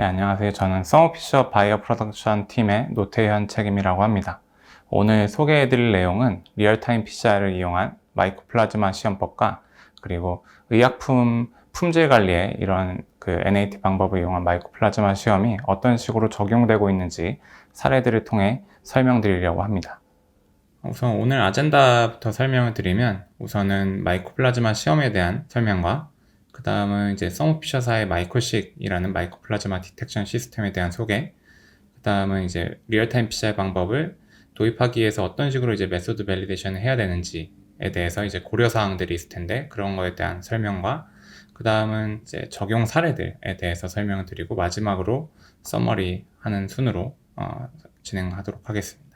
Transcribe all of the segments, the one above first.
네, 안녕하세요. 저는 서머피셔 바이오 프로덕션 팀의 노태현 책임이라고 합니다. 오늘 소개해드릴 내용은 리얼타임 PCR을 이용한 마이코플라즈마 시험법과 그리고 의약품 품질 관리에 이런 NAT 방법을 이용한 마이코플라즈마 시험이 어떤 식으로 적용되고 있는지 사례들을 통해 설명드리려고 합니다. 우선 오늘 아젠다부터 설명을 드리면 우선은 마이코플라즈마 시험에 대한 설명과 그 다음은 이제 서머피셔사의 마이코식이라는 마이코플라즈마 디텍션 시스템에 대한 소개, 그 다음은 이제 리얼타임 PCR 방법을 도입하기 위해서 어떤 식으로 이제 메소드 밸리데이션을 해야 되는지에 대해서 이제 고려사항들이 있을 텐데 그런 거에 대한 설명과 그 다음은 이제 적용 사례들에 대해서 설명을 드리고 마지막으로 서머리 하는 순으로 진행하도록 하겠습니다.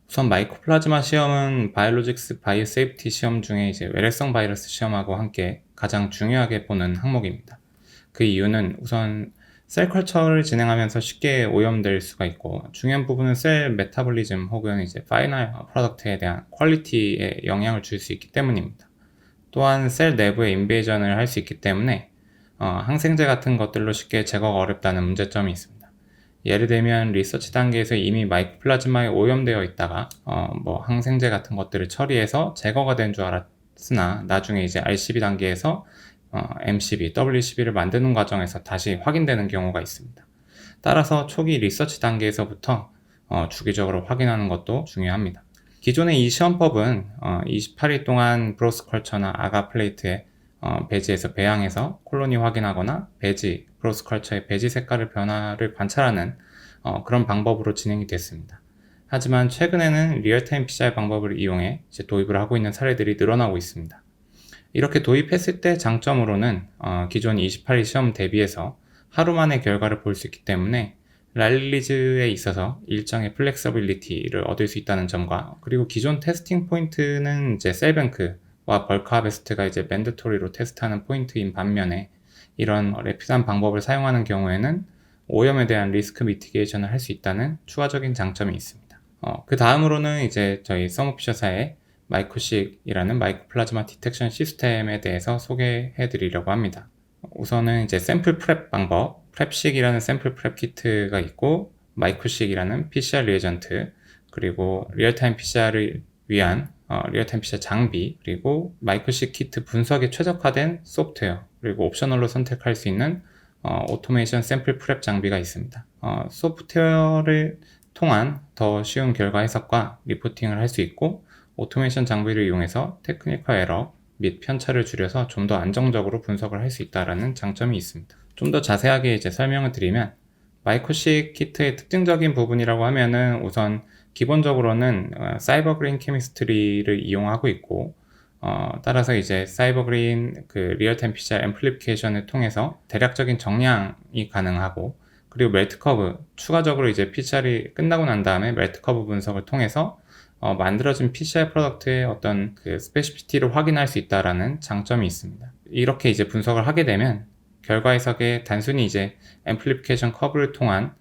우선 마이코플라즈마 시험은 바이오로직스 바이오세이프티 시험 중에 이제 외래성 바이러스 시험하고 함께 가장 중요하게 보는 항목입니다. 그 이유는 우선 셀 컬처를 진행하면서 쉽게 오염될 수가 있고 중요한 부분은 셀 메타볼리즘 혹은 이제 파이널 프로덕트에 대한 퀄리티에 영향을 줄 수 있기 때문입니다. 또한 셀 내부에 인베이전을 할 수 있기 때문에 항생제 같은 것들로 쉽게 제거가 어렵다는 문제점이 있습니다. 예를 들면 리서치 단계에서 이미 마이코플라즈마에 오염되어 있다가 항생제 같은 것들을 처리해서 제거가 된 줄 알았으나 나중에 이제 RCB 단계에서 MCB, WCB를 만드는 과정에서 다시 확인되는 경우가 있습니다. 따라서 초기 리서치 단계에서부터 주기적으로 확인하는 것도 중요합니다. 기존의 이 시험법은 28일 동안 브로스 컬처나 아가 플레이트에 배지에서 배양해서 콜로니 확인하거나 배지, 브로스 컬처의 배지 색깔의 변화를 관찰하는 그런 방법으로 진행이 됐습니다. 하지만 최근에는 리얼타임 PCR 방법을 이용해 이제 도입을 하고 있는 사례들이 늘어나고 있습니다. 이렇게 도입했을 때 장점으로는 기존 28일 시험 대비해서 하루 만에 결과를 볼 수 있기 때문에 랄리즈에 있어서 일정의 플렉서빌리티를 얻을 수 있다는 점과 그리고 기존 테스팅 포인트는 이제 셀뱅크와 벌크 하베스트가 이제 맨드토리로 테스트하는 포인트인 반면에 이런 래피드한 방법을 사용하는 경우에는 오염에 대한 리스크 미티게이션을 할 수 있다는 추가적인 장점이 있습니다. 그 다음으로는 이제 저희 서머피셔사의 마이코식이라는 마이코플라즈마 디텍션 시스템에 대해서 소개해 드리려고 합니다. 우선은 이제 샘플 프랩 방법, 프랩식이라는 샘플 프랩 키트가 있고 마이코식이라는 PCR 리에전트, 그리고 리얼타임 PCR을 위한 리얼타임 PCR 장비, 그리고 마이코식 키트 분석에 최적화된 소프트웨어, 그리고 옵셔널로 선택할 수 있는 오토메이션 샘플 프랩 장비가 있습니다. 소프트웨어를 통한 더 쉬운 결과 해석과 리포팅을 할 수 있고 오토메이션 장비를 이용해서 테크니컬 에러 및 편차를 줄여서 좀 더 안정적으로 분석을 할 수 있다는 장점이 있습니다. 좀 더 자세하게 이제 설명을 드리면 마이코식 키트의 특징적인 부분이라고 하면은 우선 기본적으로는 사이버 그린 케미스트리를 이용하고 있고 따라서 이제 사이버 그린 리얼타임 PCR 앰플리피케이션을 통해서 대략적인 정량이 가능하고 그리고 멜트 커브 추가적으로 이제 PCR이 끝나고 난 다음에 멜트 커브 분석을 통해서 만들어진 PCR 프로덕트의 어떤 스페시피티를 확인할 수 있다라는 장점이 있습니다. 이렇게 이제 분석을 하게 되면 결과 해석에 단순히 이제 앰플리피케이션 커브를 통한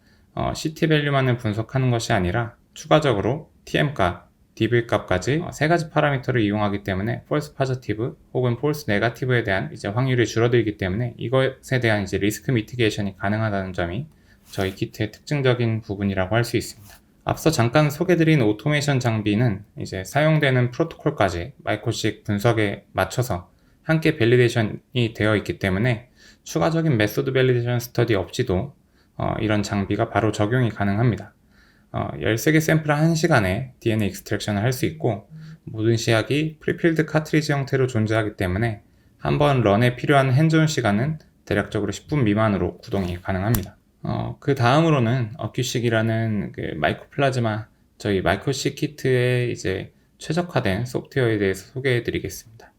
CT 밸류만을 분석하는 것이 아니라 추가적으로 TM 값, DV 값까지 세 가지 파라미터를 이용하기 때문에 false positive 혹은 false negative에 대한 이제 확률이 줄어들기 때문에 이것에 대한 이제 리스크 미티게이션이 가능하다는 점이 저희 키트의 특징적인 부분이라고 할 수 있습니다. 앞서 잠깐 소개드린 오토메이션 장비는 이제 사용되는 프로토콜까지 마이코식 분석에 맞춰서 함께 밸리데이션이 되어 있기 때문에 추가적인 메소드 밸리데이션 스터디 없이도 이런 장비가 바로 적용이 가능합니다. 13개 샘플을 1시간에 DNA 익스트랙션을 할 수 있고 모든 시약이 프리필드 카트리지 형태로 존재하기 때문에 한번 런에 필요한 핸즈온 시간은 대략적으로 10분 미만으로 구동이 가능합니다. 그 다음으로는 어큐식이라는 마이코플라즈마 저희 마이코식 키트의 이제 최적화된 소프트웨어에 대해서 소개해 드리겠습니다.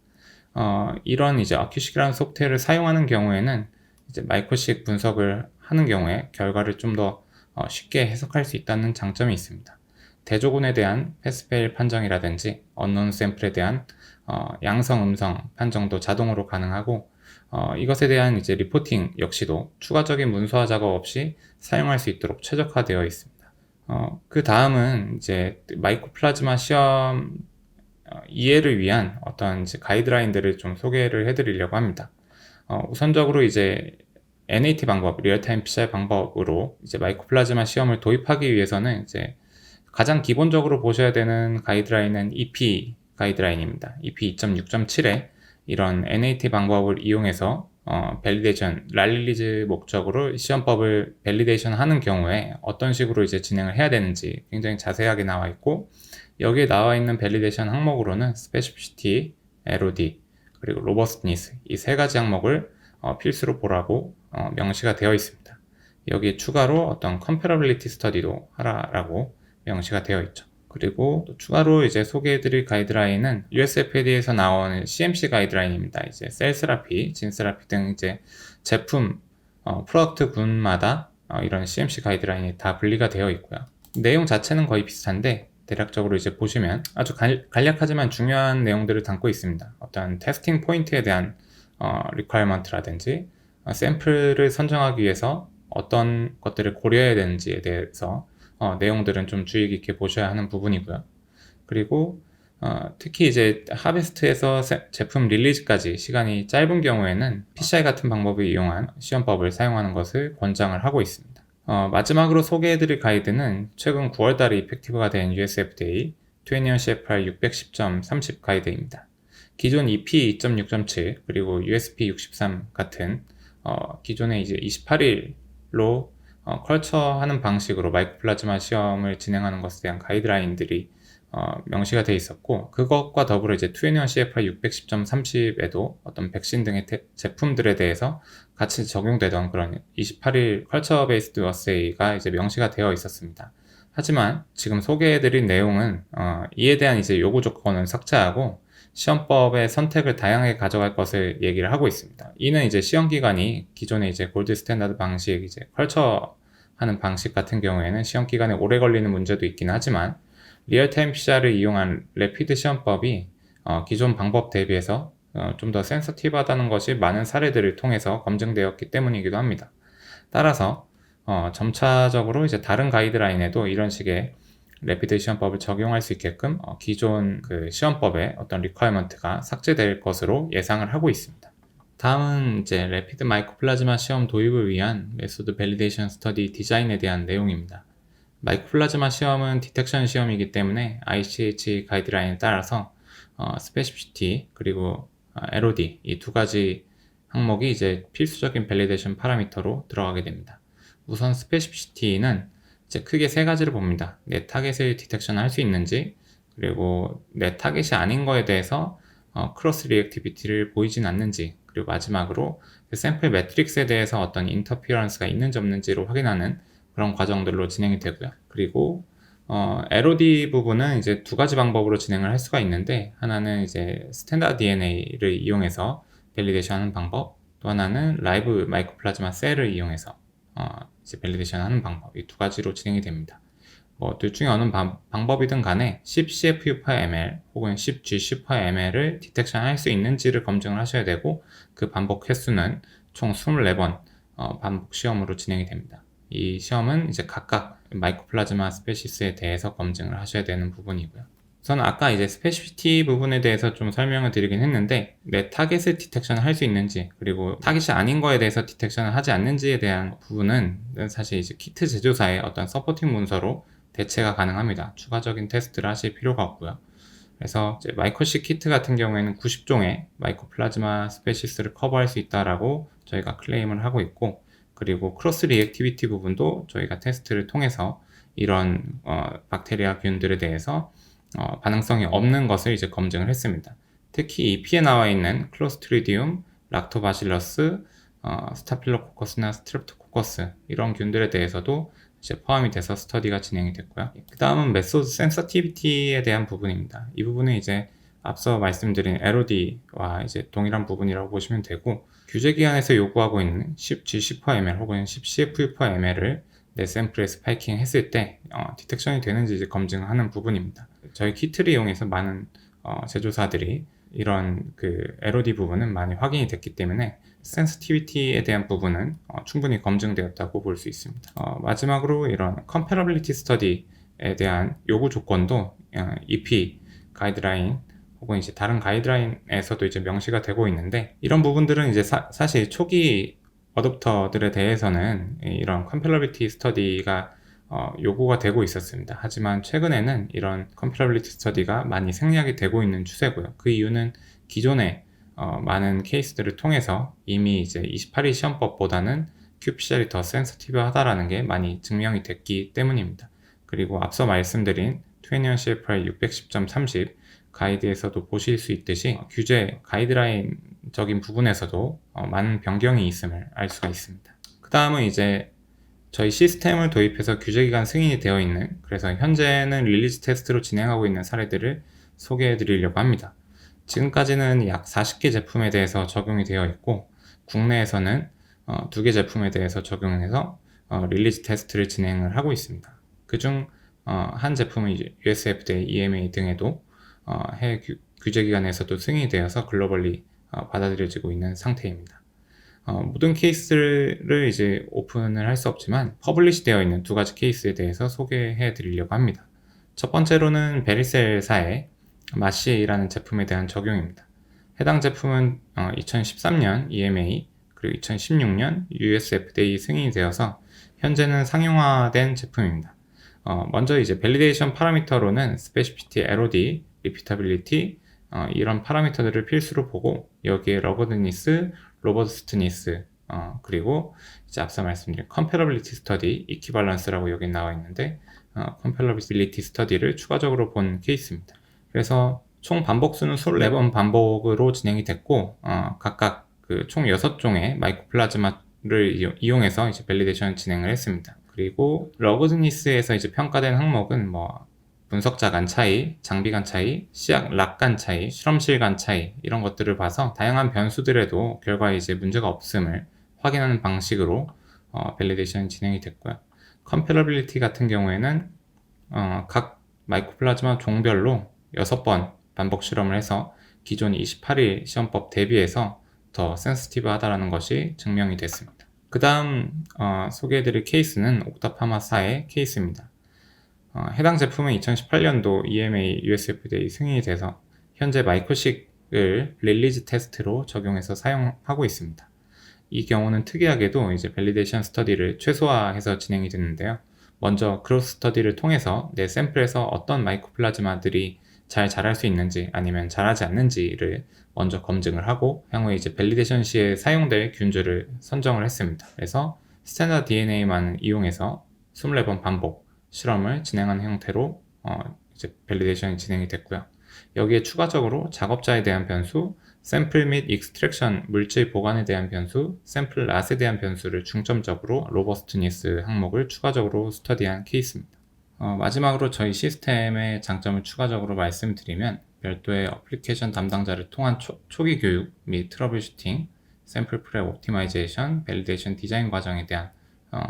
이런 이제 어큐식이라는 소프트웨어를 사용하는 경우에는 이제 마이코식 분석을 하는 경우에 결과를 좀 더 쉽게 해석할 수 있다는 장점이 있습니다. 대조군에 대한 패스페일 판정이라든지 언논 샘플에 대한 양성, 음성 판정도 자동으로 가능하고 이것에 대한 이제 리포팅 역시도 추가적인 문서화 작업 없이 사용할 수 있도록 최적화되어 있습니다. 그 다음은 이제 마이코플라즈마 시험 이해를 위한 어떤 이제 가이드라인들을 좀 소개를 해드리려고 합니다. 우선적으로 이제 NAT 방법, 리얼타임 PCR 방법으로 이제 마이코플라즈마 시험을 도입하기 위해서는 이제 가장 기본적으로 보셔야 되는 가이드라인은 EP 가이드라인입니다. EP 2.6.7에 이런 NAT 방법을 이용해서 밸리데이션, 랄릴리즈 목적으로 시험법을 밸리데이션 하는 경우에 어떤 식으로 이제 진행을 해야 되는지 굉장히 자세하게 나와 있고, 여기에 나와 있는 밸리데이션 항목으로는 스페시피시티, LOD, 그리고 로버스트니스 이 세 가지 항목을 필수로 보라고 명시가 되어 있습니다. 여기에 추가로 어떤 컴패러빌리티 스터디도 하라라고 명시가 되어 있죠. 그리고 또 추가로 이제 소개해드릴 가이드라인은 USFDA에서 나오는 CMC 가이드라인입니다. 이제 셀 세라피, 진 세라피 등 이제 제품, 프로덕트 군마다 이런 CMC 가이드라인이 다 분리가 되어 있고요. 내용 자체는 거의 비슷한데 대략적으로 이제 보시면 아주 간략하지만 중요한 내용들을 담고 있습니다. 어떤 테스팅 포인트에 대한 리퀘어먼트라든지 샘플을 선정하기 위해서 어떤 것들을 고려해야 되는지에 대해서 내용들은 좀 주의 깊게 보셔야 하는 부분이고요. 그리고 특히 이제 하베스트에서 제품 릴리즈까지 시간이 짧은 경우에는 PCI 같은 방법을 이용한 시험법을 사용하는 것을 권장을 하고 있습니다. 마지막으로 소개해드릴 가이드는 최근 9월달에 이펙티브가 된 USFDA 21 CFR 610.30 가이드입니다. 기존 EP 2.6.7 그리고 USP 63 같은 기존에 이제 28일로 컬처하는 방식으로 마이코플라즈마 시험을 진행하는 것에 대한 가이드라인들이 명시가 되어 있었고, 그것과 더불어 이제 21 CFR 610.30에도 어떤 백신 등의 제품들에 대해서 같이 적용되던 그런 28일 컬처 베이스드 어세이가 이제 명시가 되어 있었습니다. 하지만 지금 소개해드린 내용은 이에 대한 이제 요구 조건을 삭제하고 시험법의 선택을 다양하게 가져갈 것을 얘기를 하고 있습니다. 이는 이제 시험 기간이 기존의 이제 골드 스탠다드 방식, 이제 컬처 하는 방식 같은 경우에는 시험 기간에 오래 걸리는 문제도 있긴 하지만 리얼타임 PCR을 이용한 래피드 시험법이 기존 방법 대비해서 좀 더 센서티브하다는 것이 많은 사례들을 통해서 검증되었기 때문이기도 합니다. 따라서 점차적으로 이제 다른 가이드라인에도 이런 식의 래피드 시험법을 적용할 수 있게끔 기존 그 시험법의 어떤 리퀘어먼트가 삭제될 것으로 예상을 하고 있습니다. 다음은 이제 래피드 마이코플라즈마 시험 도입을 위한 메소드 밸리데이션 스터디 디자인에 대한 내용입니다. 마이코플라즈마 시험은 디텍션 시험이기 때문에 ICH 가이드라인에 따라서 스페시피시티 그리고 LOD 이 두 가지 항목이 이제 필수적인 밸리데이션 파라미터로 들어가게 됩니다. 우선 스페시피시티는 이제 크게 세 가지를 봅니다. 내 타겟을 디텍션 할 수 있는지, 그리고 내 타겟이 아닌 거에 대해서 크로스 리액티비티를 보이진 않는지, 그리고 마지막으로 그 샘플 매트릭스에 대해서 어떤 인터피어런스가 있는지 없는지로 확인하는 그런 과정들로 진행이 되고요. 그리고 LOD 부분은 이제 두 가지 방법으로 진행을 할 수가 있는데, 하나는 이제 스탠다드 DNA를 이용해서 밸리데이션 하는 방법, 또 하나는 라이브 마이코플라즈마 셀을 이용해서 이제 밸리데이션 하는 방법, 이 두 가지로 진행이 됩니다. 둘 중에 어느 방법이든 간에 10CFU/ml 혹은 10G/ml을 디텍션 할 수 있는지를 검증을 하셔야 되고, 그 반복 횟수는 총 24번 반복 시험으로 진행이 됩니다. 이 시험은 이제 각각 마이코플라즈마 스페시스에 대해서 검증을 하셔야 되는 부분이고요. 우선 아까 이제 스페시피티 부분에 대해서 좀 설명을 드리긴 했는데, 내 타겟을 디텍션 할 수 있는지, 그리고 타겟이 아닌 거에 대해서 디텍션을 하지 않는지에 대한 부분은 사실 이제 키트 제조사의 어떤 서포팅 문서로 대체가 가능합니다. 추가적인 테스트를 하실 필요가 없고요. 그래서 이제 마이코시 키트 같은 경우에는 90종의 마이코플라즈마 스페시스를 커버할 수 있다라고 저희가 클레임을 하고 있고, 그리고 크로스 리액티비티 부분도 저희가 테스트를 통해서 이런 박테리아 균들에 대해서 반응성이 없는 것을 이제 검증을 했습니다. 특히 EP에 나와 있는 클로스트리디움, 락토바실러스, 스타필로코커스나 스트랩토코커스 이런 균들에 대해서도 이제 포함이 돼서 스터디가 진행이 됐고요. 그 다음은 메소드 센서티비티에 대한 부분입니다. 이 부분은 이제 앞서 말씀드린 LOD와 이제 동일한 부분이라고 보시면 되고, 규제기관에서 요구하고 있는 10G/ml 혹은 10CFU/ml을 내 샘플에 스파이킹 했을 때 디텍션이 되는지 이제 검증하는 부분입니다. 저희 키트를 이용해서 많은 제조사들이 이런 그 LOD 부분은 많이 확인이 됐기 때문에 센시티비티에 대한 부분은 충분히 검증되었다고 볼 수 있습니다. 마지막으로 이런 컴패러빌리티 스터디에 대한 요구 조건도 EP 가이드라인 혹은 이제 다른 가이드라인에서도 이제 명시가 되고 있는데, 이런 부분들은 이제 사실 초기 어댑터들에 대해서는 이런 컴패러빌리티 스터디가 요구가 되고 있었습니다. 하지만 최근에는 이런 컴패러빌리티 스터디가 많이 생략이 되고 있는 추세고요. 그 이유는 기존에 많은 케이스들을 통해서 이미 이제 28위 시험법보다는 qPCR이 더 센서티브하다라는 게 많이 증명이 됐기 때문입니다. 그리고 앞서 말씀드린 21 CFR 610.30 가이드에서도 보실 수 있듯이 규제 가이드라인적인 부분에서도 많은 변경이 있음을 알 수가 있습니다. 그 다음은 이제 저희 시스템을 도입해서 규제기간 승인이 되어 있는, 그래서 현재는 릴리즈 테스트로 진행하고 있는 사례들을 소개해 드리려고 합니다. 지금까지는 약 40개 제품에 대해서 적용이 되어 있고, 국내에서는 2개 제품에 대해서 적용해서 릴리즈 테스트를 진행을 하고 있습니다. 그중 한 제품은 이제 US FDA, EMA 등에도 해외 규제기관에서도 승인이 되어서 글로벌리 받아들여지고 있는 상태입니다. 모든 케이스를 이제 오픈을 할 수 없지만 퍼블리시 되어 있는 2가지 케이스에 대해서 소개해 드리려고 합니다. 첫 번째로는 베리셀사의 마시라는 제품에 대한 적용입니다. 해당 제품은 2013년 EMA 그리고 2016년 US FDA 승인이 되어서 현재는 상용화된 제품입니다. 먼저 이제 밸리데이션 파라미터로는 스페시피티, LOD, 리피터빌리티 이런 파라미터들을 필수로 보고 여기에 러거드니스, 로버스트니스 그리고 이제 앞서 말씀드린 컴패러빌리티 스터디, 이퀴발런스라고 여기 나와 있는데 컴패러빌리티 스터디를 추가적으로 본 케이스입니다. 그래서 총 반복수는 24번 반복으로 진행이 됐고 각각 그 총 6종의 마이코플라즈마를 이용해서 이제 밸리데이션 진행을 했습니다. 그리고 러거드니스에서 이제 평가된 항목은 뭐 분석자 간 차이, 장비 간 차이, 시약 락 간 차이, 실험실 간 차이 이런 것들을 봐서 다양한 변수들에도 결과에 이제 문제가 없음을 확인하는 방식으로 밸리데이션이 진행이 됐고요. 컴패러빌리티 같은 경우에는 각 마이코플라즈마 종별로 6번 반복 실험을 해서 기존 28일 시험법 대비해서 더 센시티브하다는 것이 증명이 됐습니다. 그 다음 소개해드릴 케이스는 옥타파마사의 케이스입니다. 해당 제품은 2018년도 EMA US FDA 승인이 돼서 현재 마이코식을 릴리즈 테스트로 적용해서 사용하고 있습니다. 이 경우는 특이하게도 이제 밸리데이션 스터디를 최소화해서 진행이 됐는데요. 먼저 크로스 스터디를 통해서 내 샘플에서 어떤 마이코플라즈마들이 잘 자랄 수 있는지 아니면 자라지 않는지를 먼저 검증을 하고 향후에 이제 밸리데이션 시에 사용될 균주를 선정을 했습니다. 그래서 스탠다드 DNA만 이용해서 24번 반복 실험을 진행한 형태로 이제 밸리데이션이 진행이 됐고요. 여기에 추가적으로 작업자에 대한 변수, 샘플 및 익스트랙션 물질 보관에 대한 변수, 샘플 낫에 대한 변수를 중점적으로 로버스트니스 항목을 추가적으로 스터디한 케이스입니다. 마지막으로 저희 시스템의 장점을 추가적으로 말씀드리면 별도의 어플리케이션 담당자를 통한 초기 교육 및 트러블 슈팅, 샘플 프랩 옵티마이제이션, 밸리데이션 디자인 과정에 대한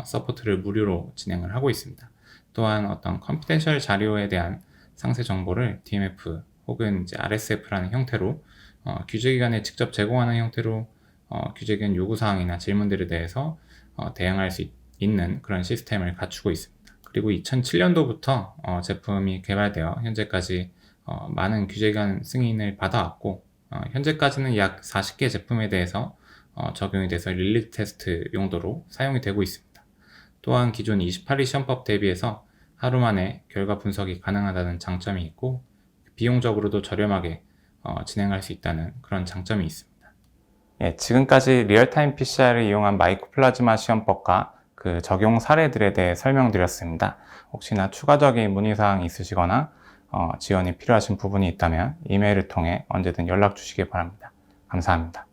서포트를 무료로 진행을 하고 있습니다. 또한 어떤 컴피텐셜 자료에 대한 상세 정보를 DMF 혹은 이제 RSF라는 형태로 규제기관에 직접 제공하는 형태로 규제기관 요구사항이나 질문들에 대해서 대응할 수 있는 그런 시스템을 갖추고 있습니다. 그리고 2007년도부터 제품이 개발되어 현재까지 많은 규제기관 승인을 받아왔고 현재까지는 약 40개 제품에 대해서 적용이 돼서 릴리즈 테스트 용도로 사용이 되고 있습니다. 또한 기존 28위 시험법 대비해서 하루 만에 결과 분석이 가능하다는 장점이 있고 비용적으로도 저렴하게 진행할 수 있다는 그런 장점이 있습니다. 예, 지금까지 리얼타임 PCR을 이용한 마이코플라즈마 시험법과 그 적용 사례들에 대해 설명드렸습니다. 혹시나 추가적인 문의사항이 있으시거나 지원이 필요하신 부분이 있다면 이메일을 통해 언제든 연락 주시기 바랍니다. 감사합니다.